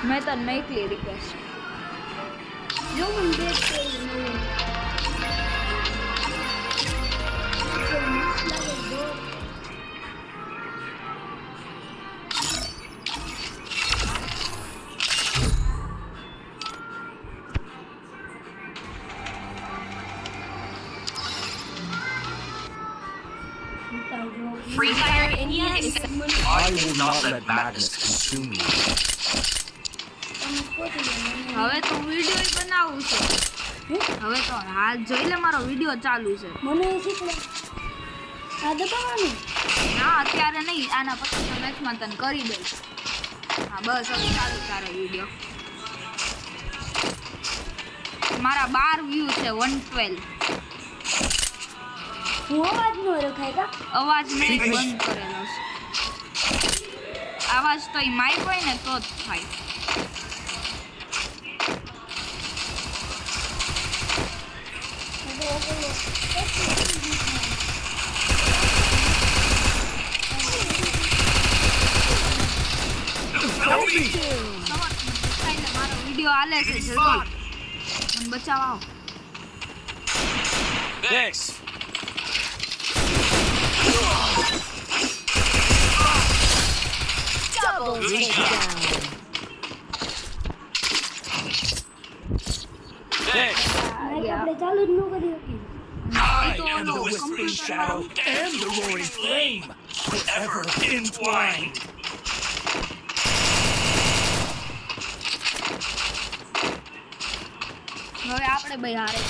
मैं तो नहीं क्लियर रिक्वेस्ट जो हम देख के Free Fire India is. I will not let madness consume me. હવે તો વિડિયો બનાવું છે હવે તો હાલ જોઈ લે મારો વિડિયો ચાલુ છે મને શીખવા આ દબાવવાનું ના અત્યારે નહીં આના પછીના મેચમાં તને કરી દઈશ હા બસ હવે ચાલુ તારો વિડિયો મારા 12 વ્યૂ છે 112 હું અવાજ નો રખાય અવાજ મેં બંધ કરેલો છે આવાજ તો ઈ માઈક હોય ને તો જ થાય મારો વિડિયો હાલે છે જલ્દી મને બચાવો Thanks. Double takedown. Thanks. આપણે ચાલુ જ ન કરી શકીએ I am the whispering shadow and the roaring flame, forever entwined. હવે આપણે બે હારે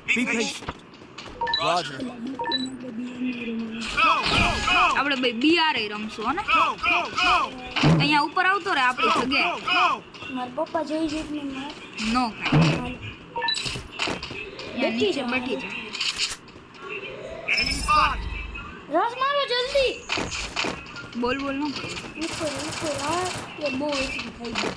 Be patient. Roger. આપણે બે બીઆરએ રમશું હો ને અહીંયા ઉપર આવતો રે આપણી જગ્યાએ મારા પપ્પા જોઈ છે ને નો કાઈ અહીંયા નીચે બેઠી છે Enemy spot. રસ મારો જલ્દી બોલ બોલ નો ઉપર આ એ બહુ ઓછી થઈ ગઈ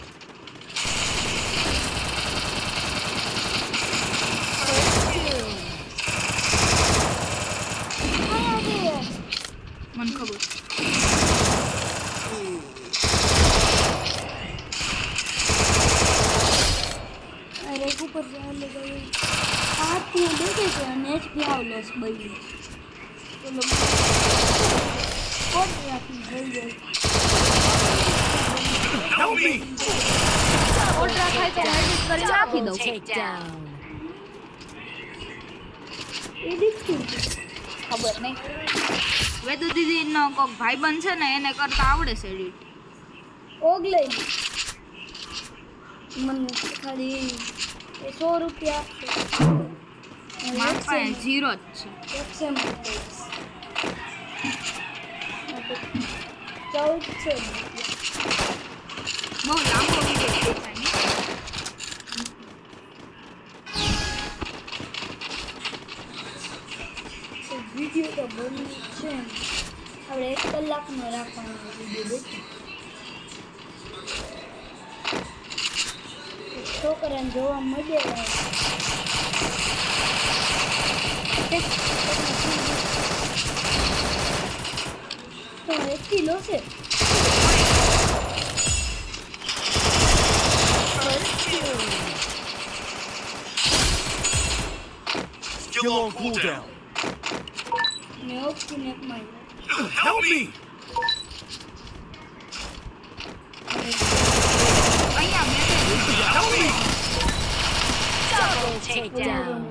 મને ખબર અરે ઉપર ચાલે ગયો હાથમાં બેઠે છે અને એચપી આવલો છે બઈ ચલો કોણ રાખી જઈ જાય Help me. ઓલ્ટ્રા થાય તો એડિટ કરી નાખી દઉં Takedown. એડિટ શું ખબર નહીં વેદુ દીદીનો કોક ભાઈબંધ છે ને એને કરતા આવડે છે એડિટ ઓગલે મને ખાલી 100 રૂપિયા આપશે મારા પાસે 0 જ છે એક્સએમ 14 છે બહુ લાંબો વિડિયો દેખાય ને વિડીયો તો બની છે આપણે 1 કલાકનો રાખવાનો વિડીયો દેખી છોકરાને જોવા મજા આવે તો 1 કિલો છે Still on cooldown. ને ઓપ્શન એક માં Help me. અહીંયા Help me. Double takedown.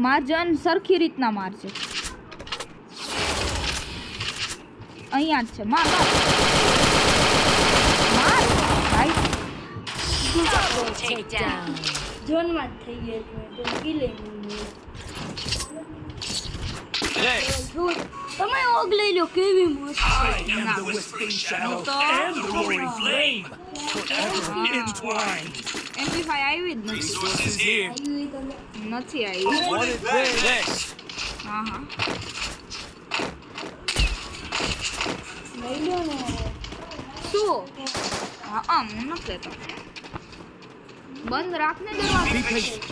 Margin સરખી રીતના મારજે અહીંયા જ છે માર માર ભાઈ Double takedown. ઝોનમાં જ થઈ ગયો તો કિલે Thanks. તમે ઓગ લઈ લો કેવી મસ્ત I am the whispering shadow and the roaring flame, forever entwined. MP5 આવી જ નથી Resources here. નથી આવી Wanted there. Thanks. હા હા લઈ લો ને શું હા હું ન કહેતો બંધ રાખને દરવાજો Be patient.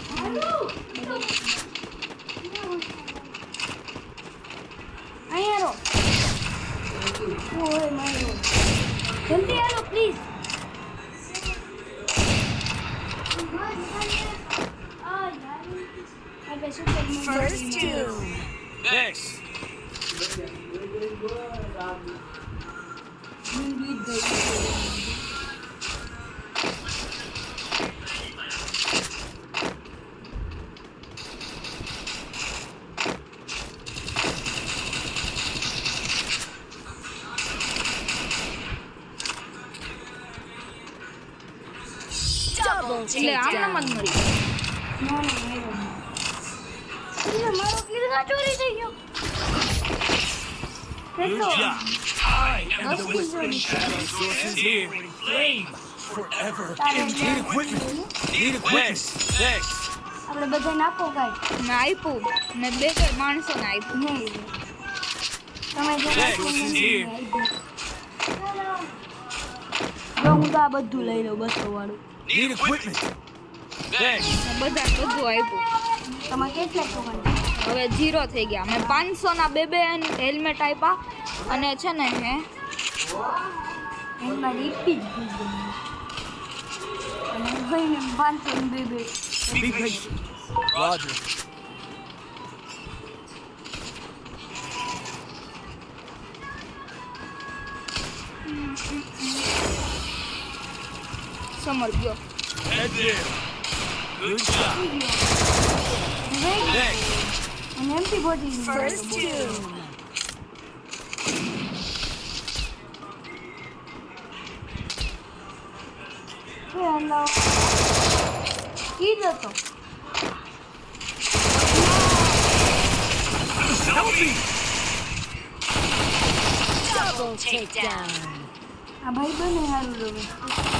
અહીંયા રો આપણે superman First two. Next. Double એટલે આમ નામ જ takedown. મળી ના મારો કિલ ચોરી થઈ ગયો Good કેટલો job. I am the whispering shadow. Sources here. Flame. Forever. તારે Need equipment. Need equipment. Next. આપણે બધાને આપો કાંઈ મેં આપ્યું ને બે ચાર માણસોને આપ્યું નહીં તમે જે Next. Here. જો હું તો આ બધું લઈ લઉં 200 વાળું Need equipment. Next. ને બધાને બધું આપ્યું તમારે કેટલા ટોકન હવે 0 થઈ ગયા મેં 500 ના બે હેલ્મેટ આપ્યા અને છે ને હે એમાં રીપી જ થઈ ગઈ અને ભાઈને 500 ને બે Be patient. Roger. સમર ગયો Head there. Good job. Next. અને MT body First two. Hello કીધો તો Help me. Double takedown. આ ભાઈ બને સારું રમે